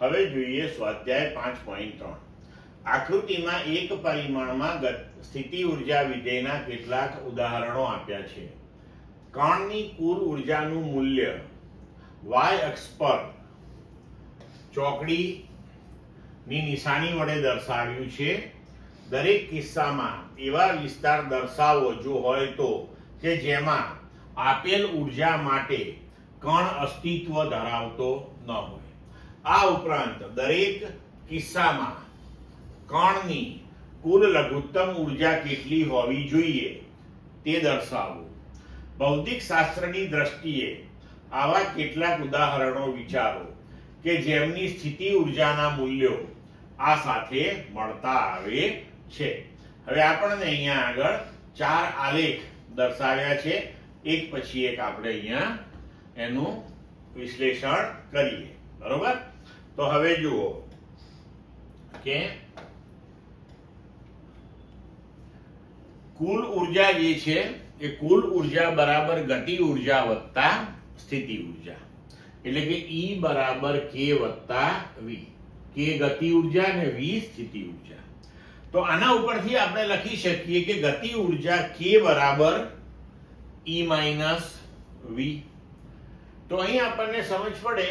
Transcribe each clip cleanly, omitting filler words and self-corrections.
હવે જોઈએ સ્વાધ્યાય 5.3. આકૃતિમાં એક પરિમાણમાં સ્થિતિ ઉર્જા વિધેયના કેટલાક ઉદાહરણો આપ્યા છે. કણની કુલ ઉર્જાનું મૂલ્ય y અક્ષ પર ચોકડીની નિશાની વડે દર્શાવ્યું છે. દરેક કિસ્સામાં એવા વિસ્તાર દર્શાવો જો હોય તો કે જેમાં આપેલ ઉર્જા માટે કણ અસ્તિત્વ ધરાવતો ન હોય. આ ઉપરાંત દરેક કિસ્સામાં કણની કુલ લઘુત્તમ ઉર્જા કેટલી હોવી જોઈએ તે દર્શાવવું. ભૌતિક શાસ્ત્રની દ્રષ્ટિએ આવા કેટલાક ઉદાહરણો વિચારો કે જેમની સ્થિતિ ઉર્જાના મૂલ્યો આ સાથે મળતા આવે છે. હવે આપણને અહીંયા આગળ 4 આલેખ દર્શાવ્યા છે. એક પછી એક આપણે અહીંયા એનું વિશ્લેષણ કરીએ. બરોબર? તો હવે જુઓ કે કુલ ઉર્જા જે છે એ કુલ ઉર્જા બરાબર ગતિ ઉર્જા વત્તા સ્થિતિ ઉર્જા, એટલે કે E બરાબર K વત્તા V. K ગતિ ઉર્જા અને V સ્થિતિ ઉર્જા. તો આના ઉપરથી આપણે લખી શકીએ કે ગતિ ઉર્જા K બરાબર E માઇનસ V. તો અહીં આપણને સમજ પડે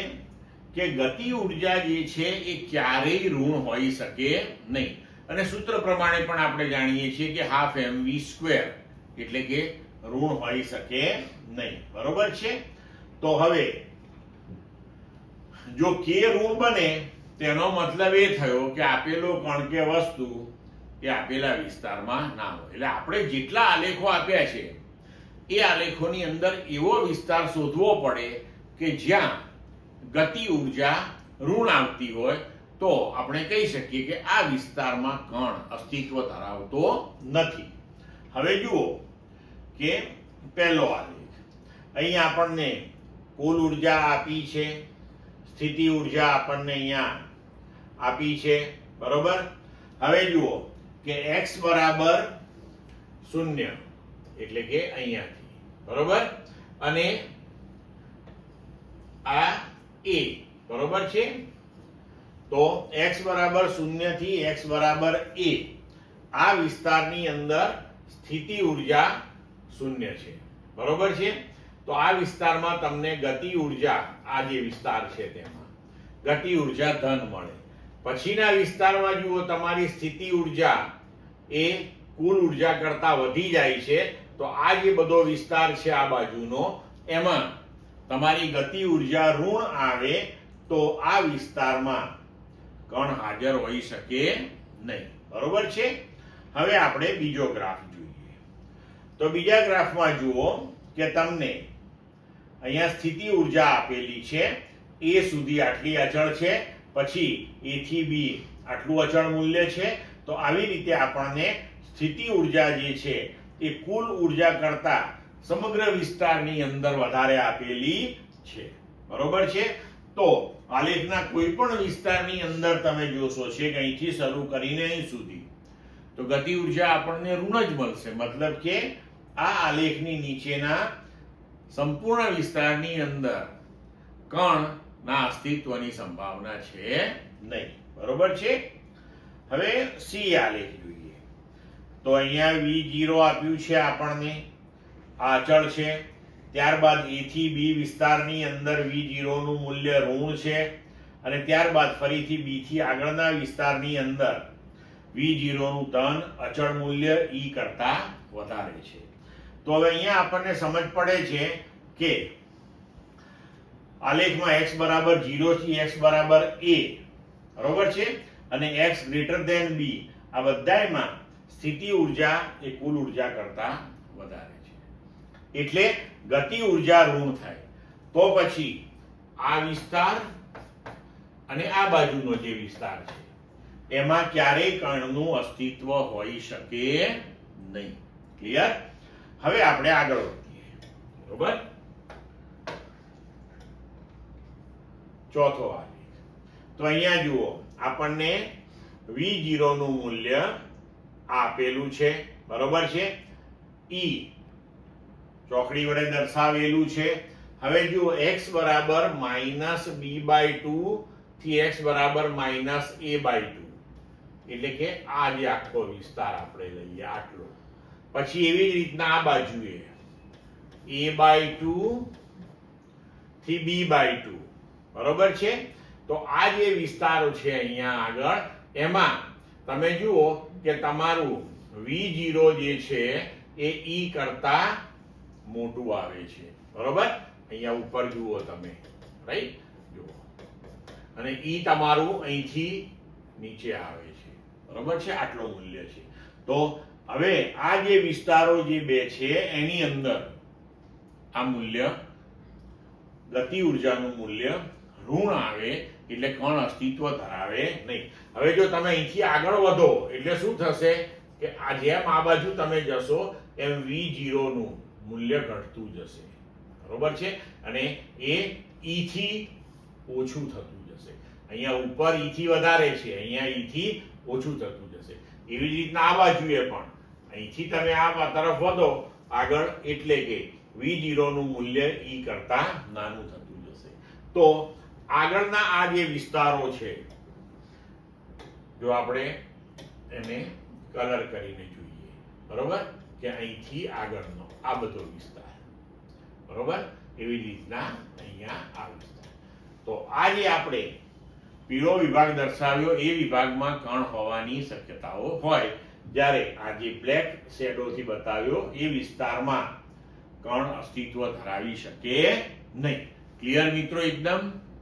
કે ગતિ ઉર્જા જે છે એ ક્યારેય ઋણ હોઈ શકે નહીં. અને સૂત્ર પ્રમાણે પણ આપણે જાણીએ છીએ કે હાફ mv², એટલે કે ઋણ હોઈ શકે નહીં. બરોબર છે? તો હવે જો k ઋણ બને તેનો મતલબ એ થયો કે આપેલો કણ કે વસ્તુ એ આપેલા વિસ્તારમાં ના હોય. એટલે આપણે જેટલા આલેખો આપ્યા છે એ આલેખોની અંદર એવો વિસ્તાર શોધવો પડે કે જ્યાં ગતિ ઉર્જા ઋણ આવતી હોય, તો આપણે કહી શકીએ કે આ વિસ્તારમાં કણ અસ્તિત્વ ધરાવતો નથી. હવે જુઓ કે પહેલો આલેખ. અહીં આપણને કુલ ઉર્જા આપી છે, સ્થિતિ ઉર્જા આપણને અહીંયા આપી છે. બરોબર? હવે જુઓ કે x બરાબર 0, એટલે કે અહીંયાથી. બરોબર? અને આ a. બરોબર છે? તો x બરાબર 0 થી x બરાબર a, આ વિસ્તારની અંદર સ્થિતિ ઉર્જા 0 છે. બરોબર છે? તો આ વિસ્તારમાં તમને ગતિ ઉર્જા, આ જે વિસ્તાર છે તેમાં ગતિ ઉર્જા ધન મળે. પછીના વિસ્તારમાં જુઓ તમારી સ્થિતિ ઉર્જા એ કુલ ઉર્જા કરતા વધી જાય છે. તો આ જે બધો વિસ્તાર છે આ બાજુનો, એમાં તમારી ગતિ ઉર્જા ઋણ આવે તો આ વિસ્તારમાં કણ હાજર હોઈ શકે નહીં. બરોબર છે? હવે આપણે બીજો ગ્રાફ જોઈએ. તો બીજા ગ્રાફમાં જુઓ કે તમને અહીંયા સ્થિતિ ઉર્જા આપેલી છે. A સુધી આટલી અચળ છે, પછી A થી B આટલું અચળ મૂલ્ય છે. તો આવી રીતે આપણને સ્થિતિ ઉર્જા જે છે એ કુલ ઉર્જા કરતા સમગ્ર વિસ્તારની અંદર વધારે આપેલી છે. બરોબર છે? તો આલેખના કોઈ પણ વિસ્તારની અંદર તમે જોશો છે કે અહીંથી શરૂ કરીને અહીં સુધી તો ગતિ ઉર્જા આપણને ઋણ જ મળશે. મતલબ કે આ આલેખની નીચેના સંપૂર્ણ વિસ્તારની અંદર કણના અસ્તિત્વની સંભાવના છે નહીં. બરોબર છે? હવે C આલેખ જોઈએ. તો અહીંયા V0 આપ્યું છે આપણને, આ અચળ છે. ત્યારબાદ A થી B વિસ્તારની અંદર V0 નું મૂલ્ય ઋણ છે, અને ત્યારબાદ ફરીથી B થી આગળના વિસ્તારની અંદર V0 નું ધન અચળ મૂલ્ય E કરતા વધારે છે. તો હવે અહીંયા આપણને સમજ પડે છે કે આલેખમાં x બરાબર 0 થી x બરાબર a, બરોબર છે, અને x ગ્રેટર ધેન b, આ બધાયમાં સ્થિતિ ઉર્જા એ કુલ ઉર્જા કરતા વધારે છે. એટલે ગતિ ઉર્જા ઋણ થાય. તો પછી આ વિસ્તાર અને આ બાજુનો જે વિસ્તાર છે એમાં ક્યારેય કણનું અસ્તિત્વ હોઈ શકે નહીં. ક્લિયર? હવે આપણે આગળ વધીએ. બરોબર? ચોથો આલેખ. તો અહીંયા જુઓ આપણને V0 નું મૂલ્ય આપેલું છે. બરોબર છે? E ચોકડી વડે દર્શાવેલું છે. હવે જુઓ x બરાબર -b/2 થી x બરાબર -a/2 એટલે કે આ જે આખો વિસ્તાર આપણે લઈએ આટલો. પછી એવી જ રીતના આ બાજુએ a/2 થી b/2 બરોબર છે. તો આ જે વિસ્તારો છે અહીંયા આગળ એમાં તમે જુઓ કે તમારું v0 જે છે એ e કરતા મોટું આવે છે બરોબર. અહીંયા ઉપર જુઓ તમે, રાઈટ, જુઓ, અને e તમારું અહીંથી નીચે આવે છે બરોબર છે, આટલું મૂલ્ય છે. તો હવે આ જે વિસ્તારો જે બે છે એની અંદર આ મૂલ્ય ગતિ ઉર્જાનું મૂલ્ય ઋણ આવે એટલે કણ અસ્તિત્વ ધરાવે નહીં. હવે જો તમે અહીંથી આગળ વધો એટલે શું થશે કે આ જેમ આ બાજુ તમે જશો એમ v0 નું મૂલ્ય ઘટતું જશે બરોબર છે, અને એ e થી ઓછું થતું જશે. અહીંયા ઉપર e થી વધારે છે, અહીંયા e થી ઓછું થતું જશે. એવી જ રીતના આ બાજુએ પણ અહીંથી તમે આ તરફ વધો આગળ એટલે કે v0 નું મૂલ્ય e કરતા નાનું થતું જશે. તો આગળના આ જે વિસ્તારો છે જો આપણે એને કલર કરીને જોઈએ બરોબર કે અહીંથી આગળનો આ બધો વિસ્તાર બરોબર, એવી રીતના અહીંયા આ વિસ્તાર. તો આ જે આપણે પીળો વિભાગ દર્શાવ્યો એ વિભાગમાં કણ હોવાની શક્યતાઓ હોય, જ્યારે આ જે બ્લેક શેડોથી બતાવ્યો એ વિસ્તારમાં કણ અસ્તિત્વ ધરાવી શકે નહીં. ક્લિયર મિત્રો? એકદમ